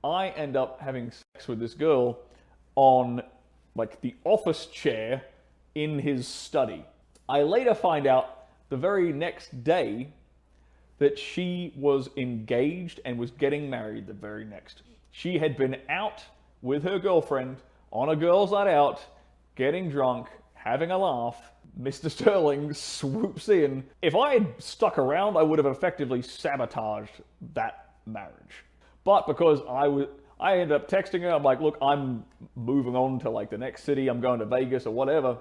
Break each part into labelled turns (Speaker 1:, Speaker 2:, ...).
Speaker 1: I end up having sex with this girl on like the office chair in his study. I later find out the very next day that she was engaged and was getting married the very next. She had been out with her girlfriend on a girls' night out, getting drunk, having a laugh. Mr. Sterling swoops in. If I had stuck around, I would have effectively sabotaged that marriage. But because I ended up texting her, I'm like, look, I'm moving on to like the next city, I'm going to Vegas or whatever.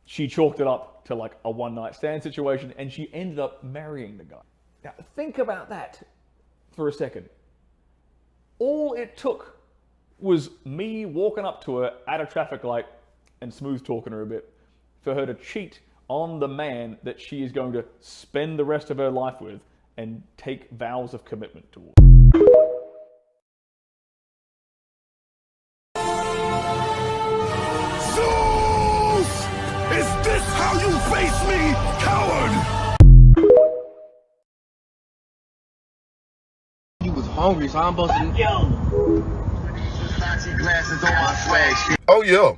Speaker 1: She chalked it up to like a one-night stand situation, and she ended up marrying the guy. Now, think about that for a second. All it took was me walking up to her at a traffic light and smooth talking her a bit for her to cheat on the man that she is going to spend the rest of her life with and take vows of commitment towards.
Speaker 2: Zeus! Is this how you face me, coward?
Speaker 3: You was hungry, so I'm supposed to...
Speaker 4: Oh yeah.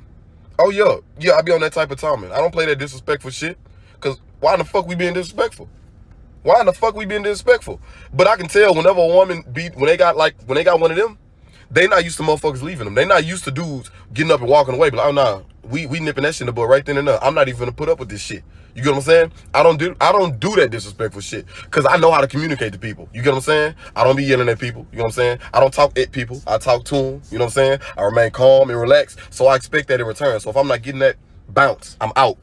Speaker 4: Oh yeah. Yeah, I be on that type of timing. I don't play that disrespectful shit. Cause why in the fuck we being disrespectful? Why in the fuck we being disrespectful? But I can tell whenever a woman when they got one of them, they not used to motherfuckers leaving them. They not used to dudes getting up and walking away. But like, oh nah, we nipping that shit in the butt right then and there. I'm not even gonna put up with this shit. You get what I'm saying? I don't do that disrespectful shit. Cause I know how to communicate to people. You get what I'm saying? I don't be yelling at people. You know what I'm saying? I don't talk at people. I talk to them. You know what I'm saying? I remain calm and relaxed. So I expect that in return. So if I'm not getting that bounce, I'm out.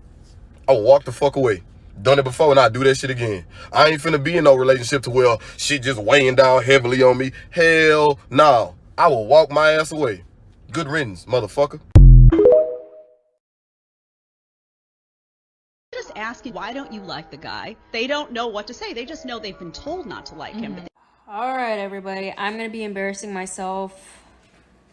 Speaker 4: I will walk the fuck away. Done it before and I do that shit again. I ain't finna be in no relationship to where shit just weighing down heavily on me. Hell no. I will walk my ass away. Good riddance, motherfucker.
Speaker 5: Just asking, why don't you like the guy? They don't know what to say. They just know they've been told not to like him.
Speaker 6: All right, everybody. I'm going to be embarrassing myself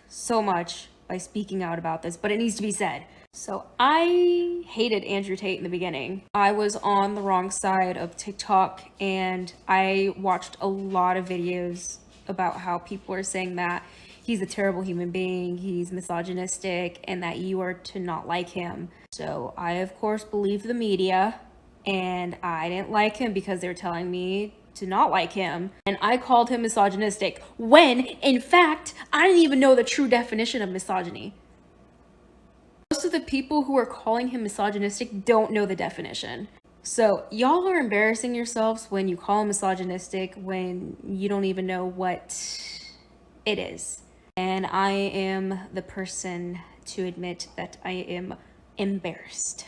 Speaker 6: so much by speaking out about this, but it needs to be said. So I hated Andrew Tate in the beginning. I was on the wrong side of TikTok, and I watched a lot of videos about how people are saying that he's a terrible human being, he's misogynistic, and that you are to not like him. So I, of course, believed the media, and I didn't like him because they were telling me to not like him. And I called him misogynistic when, in fact, I didn't even know the true definition of misogyny. Most of the people who are calling him misogynistic don't know the definition. So y'all are embarrassing yourselves when you call him misogynistic when you don't even know what it is. And I am the person to admit that I am embarrassed.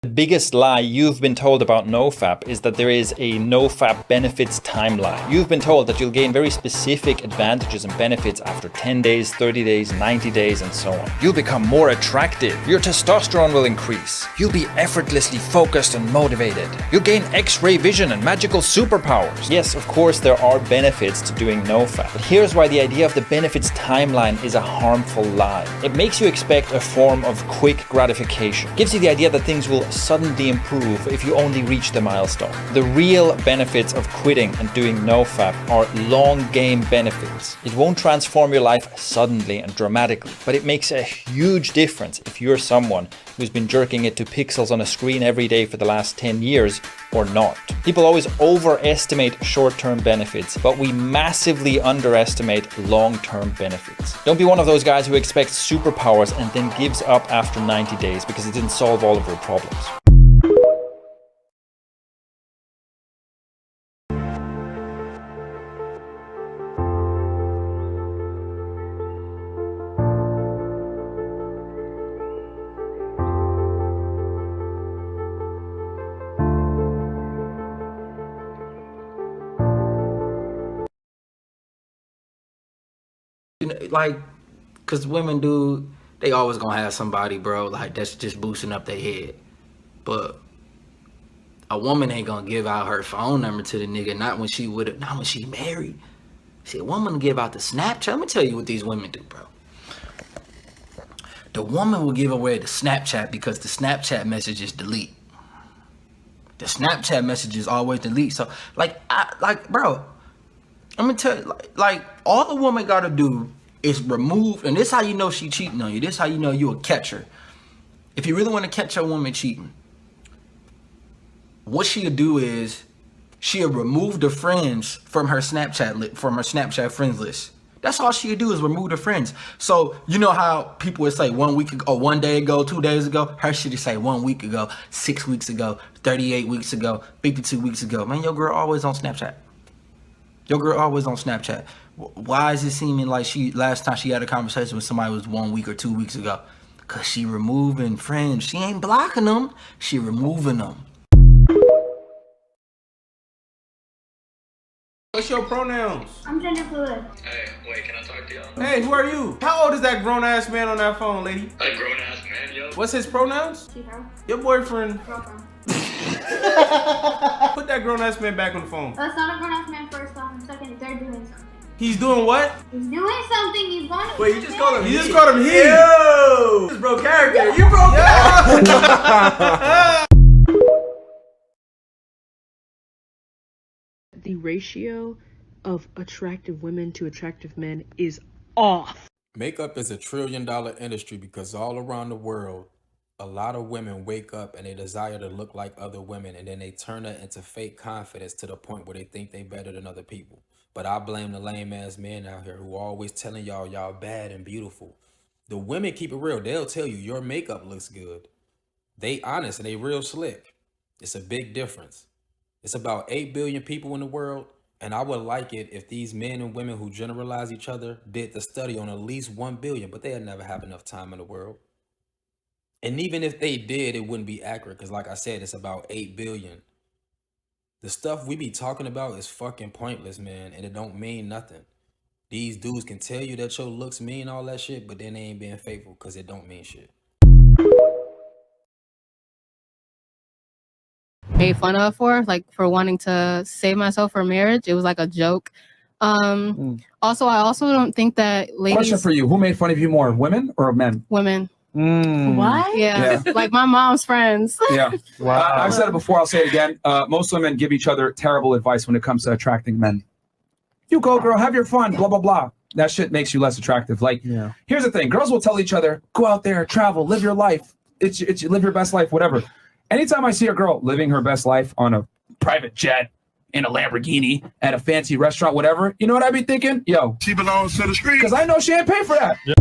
Speaker 7: The biggest lie you've been told about NoFap is that there is a NoFap benefits timeline. You've been told that you'll gain very specific advantages and benefits after 10 days, 30 days, 90 days, and so on. You'll become more attractive. Your testosterone will increase. You'll be effortlessly focused and motivated. You'll gain X-ray vision and magical superpowers. Yes, of course, there are benefits to doing NoFap. But here's why the idea of the benefits timeline is a harmful lie. It makes you expect a form of quick gratification. It gives you the idea that things will suddenly improve if you only reach the milestone. The real benefits of quitting and doing NoFap are long game benefits. It won't transform your life suddenly and dramatically, but it makes a huge difference if you're someone who's been jerking it to pixels on a screen every day for the last 10 years or not. People always overestimate short-term benefits, but we massively underestimate long-term benefits. Don't be one of those guys who expects superpowers and then gives up after 90 days because it didn't solve all of your problems.
Speaker 3: Like, cause women do, they always gonna have somebody, bro, like that's just boosting up their head. But a woman ain't gonna give out her phone number to the nigga, not when she married. See, a woman give out the Snapchat. Let me tell you what these women do, bro. The woman will give away the Snapchat because the Snapchat messages delete. The Snapchat messages always delete. So bro, I'm gonna tell you, like all the woman gotta do is remove, and this how you know she cheating on you. This how you know you a catcher. If you really want to catch a woman cheating, what she'll do is she'll remove the friends from her Snapchat friends list. That's all she'll do is remove the friends. So you know how people would say 1 week ago, or 1 day ago, 2 days ago. Her shit say 1 week ago, 6 weeks ago, 38 weeks ago, 52 weeks ago. Man, your girl always on Snapchat. Your girl always on Snapchat. Why is it seeming like last time she had a conversation with somebody was 1 week or 2 weeks ago? Cause she removing friends. She ain't blocking them. She removing them.
Speaker 8: What's your pronouns?
Speaker 9: I'm gender fluid.
Speaker 10: Hey, wait, can I talk to y'all?
Speaker 8: Hey, who are you? How old is that grown-ass man on that phone, lady?
Speaker 10: A grown-ass man, yo.
Speaker 8: What's his pronouns?
Speaker 9: She-her.
Speaker 8: Your boyfriend.
Speaker 9: Girlfriend.
Speaker 8: Put that grown-ass man back on the phone.
Speaker 9: That's not a grown-ass man first off, and second, they're doing something.
Speaker 8: He's doing what?
Speaker 9: He's doing something, he's going to
Speaker 8: Wait, you just called him he. You just called him he.
Speaker 3: Yo! This broke character. You broke character.
Speaker 11: The ratio of attractive women to attractive men is off.
Speaker 12: Makeup is $1 trillion industry because all around the world, a lot of women wake up and they desire to look like other women, and then they turn that into fake confidence to the point where they think they better than other people. But I blame the lame ass men out here who are always telling y'all bad and beautiful. The women keep it real. They'll tell you your makeup looks good. They honest and they real slick. It's a big difference. It's about 8 billion people in the world, and I would like it if these men and women who generalize each other did the study on at least 1 billion, but they'd never have enough time in the world. And even if they did, it wouldn't be accurate because like I said, it's about 8 billion. The stuff we be talking about is fucking pointless, man, and it don't mean nothing. These dudes can tell you that your looks mean all that shit, but then they ain't being faithful because it don't mean shit.
Speaker 13: Made fun of for wanting to save myself for marriage. It was like a joke. Also, I also don't think that ladies.
Speaker 14: Question for you: who made fun of you more, women or men?
Speaker 13: Women.
Speaker 11: What?
Speaker 13: Yeah. Like my mom's friends.
Speaker 14: Yeah. Wow. I've said it before. I'll say it again. Most women give each other terrible advice when it comes to attracting men. You go, girl. Have your fun. Blah blah blah. That shit makes you less attractive. Like, here's the thing: girls will tell each other, "Go out there, travel, live your life. It's live your best life, whatever." Anytime I see a girl living her best life on a private jet, in a Lamborghini, at a fancy restaurant, whatever, you know what I be thinking? Yo,
Speaker 2: she belongs to the street.
Speaker 14: Because I know she ain't paid for that. Yeah.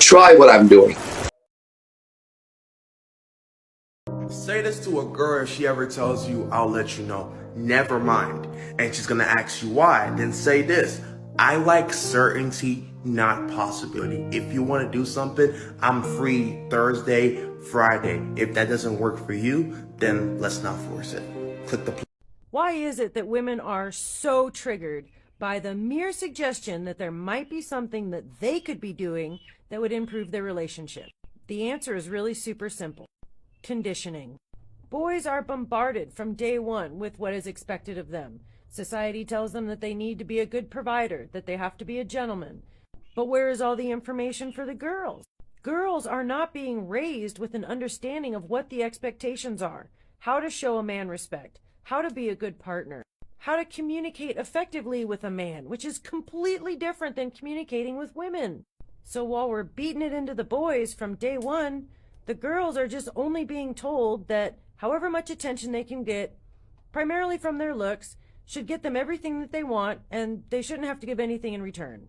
Speaker 15: Try what I'm doing.
Speaker 16: Say this to a girl if she ever tells you, I'll let you know. Never mind. And she's gonna ask you why. Then say this: I like certainty, not possibility. If you want to do something, I'm free Thursday, Friday. If that doesn't work for you, then let's not force it. Click the.
Speaker 17: Why is it that women are so triggered by the mere suggestion that there might be something that they could be doing that would improve their relationship? The answer is really super simple. Conditioning. Boys are bombarded from day one with what is expected of them. Society tells them that they need to be a good provider, that they have to be a gentleman. But where is all the information for the girls? Girls are not being raised with an understanding of what the expectations are, how to show a man respect, how to be a good partner, how to communicate effectively with a man, which is completely different than communicating with women. So while we're beating it into the boys from day one, the girls are just only being told that however much attention they can get, primarily from their looks, should get them everything that they want, and they shouldn't have to give anything in return.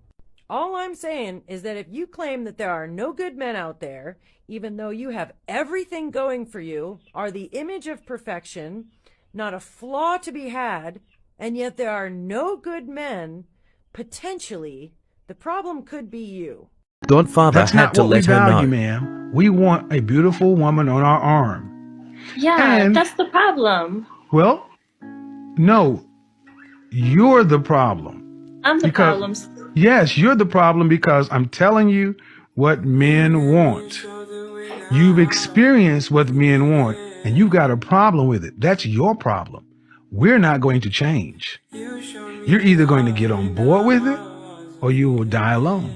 Speaker 17: All I'm saying is that if you claim that there are no good men out there, even though you have everything going for you, are the image of perfection, not a flaw to be had, and yet there are no good men, potentially, the problem could be you.
Speaker 18: Godfather
Speaker 19: That's
Speaker 18: had
Speaker 19: not
Speaker 18: to
Speaker 19: what we
Speaker 18: let her
Speaker 19: value,
Speaker 18: know.
Speaker 19: ma'am. We want a beautiful woman on our arm.
Speaker 20: Yeah,
Speaker 19: And-
Speaker 20: that's the problem.
Speaker 19: Well, no, you're the problem.
Speaker 20: I'm the
Speaker 19: Because-
Speaker 20: problem.
Speaker 19: Yes, you're the problem because I'm telling you what men want. You've experienced what men want, and you've got a problem with it. That's your problem. We're not going to change. You're either going to get on board with it, or you will die alone.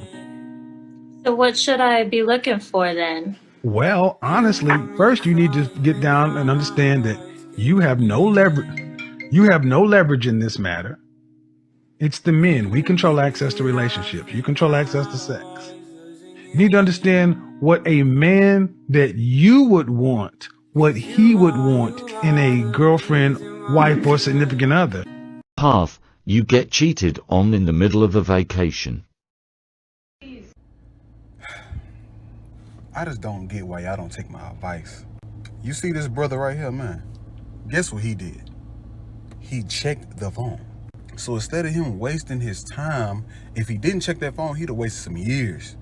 Speaker 20: So what should I be looking for then?
Speaker 19: Well, honestly, first you need to get down and understand that you have no leverage. You have no leverage in this matter. It's the men. We control access to relationships. You control access to sex. You need to understand what a man that you would want, what he would want in a girlfriend, wife, or significant other.
Speaker 15: Path, you get cheated on in the middle of a vacation.
Speaker 18: I just don't get why y'all don't take my advice. You see this brother right here, man? Guess what he did? He checked the phone. So instead of him wasting his time, if he didn't check that phone, he'd have wasted some years.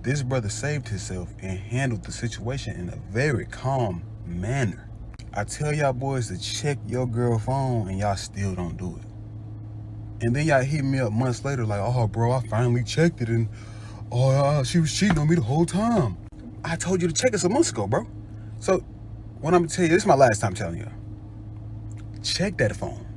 Speaker 18: This brother saved himself and handled the situation in a very calm manner. I tell y'all boys to check your girl's phone and y'all still don't do it. And then y'all hit me up months later like, oh bro, I finally checked it and she was cheating on me the whole time. I told you to check it some months ago, bro. So what I'm gonna tell you, this is my last time telling you. Check that phone.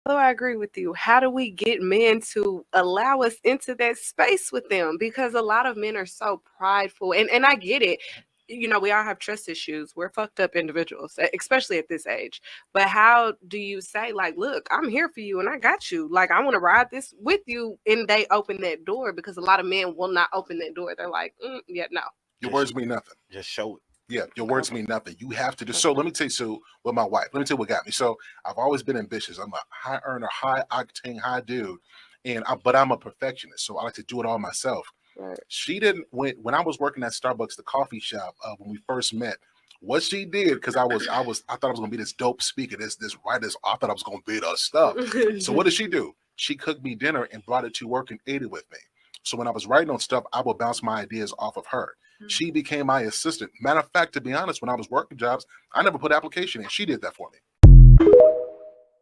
Speaker 11: Although I agree with you, how do we get men to allow us into that space with them? Because a lot of men are so prideful, and I get it. You know, we all have trust issues. We're fucked up individuals, especially at this age. But how do you say, like, look, I'm here for you and I got you. Like, I want to ride this with you. And they open that door, because a lot of men will not open that door. They're like, yeah, no.
Speaker 21: Your words mean nothing.
Speaker 22: Just show it.
Speaker 21: Yeah, your words mean nothing. You have to do. So let me tell you, so with my wife, let me tell you what got me. So I've always been ambitious. I'm a high earner, high octane, high dude. But I'm a perfectionist. So I like to do it all myself. Right. She didn't, when I was working at Starbucks, the coffee shop, when we first met, what she did, because I thought I was gonna be this dope speaker, this writer, I thought I was gonna be the stuff. So what did she do? She cooked me dinner and brought it to work and ate it with me. So when I was writing on stuff, I would bounce my ideas off of her. She became my assistant. Matter of fact, to be honest, when I was working jobs, I never put application in. She did that for me.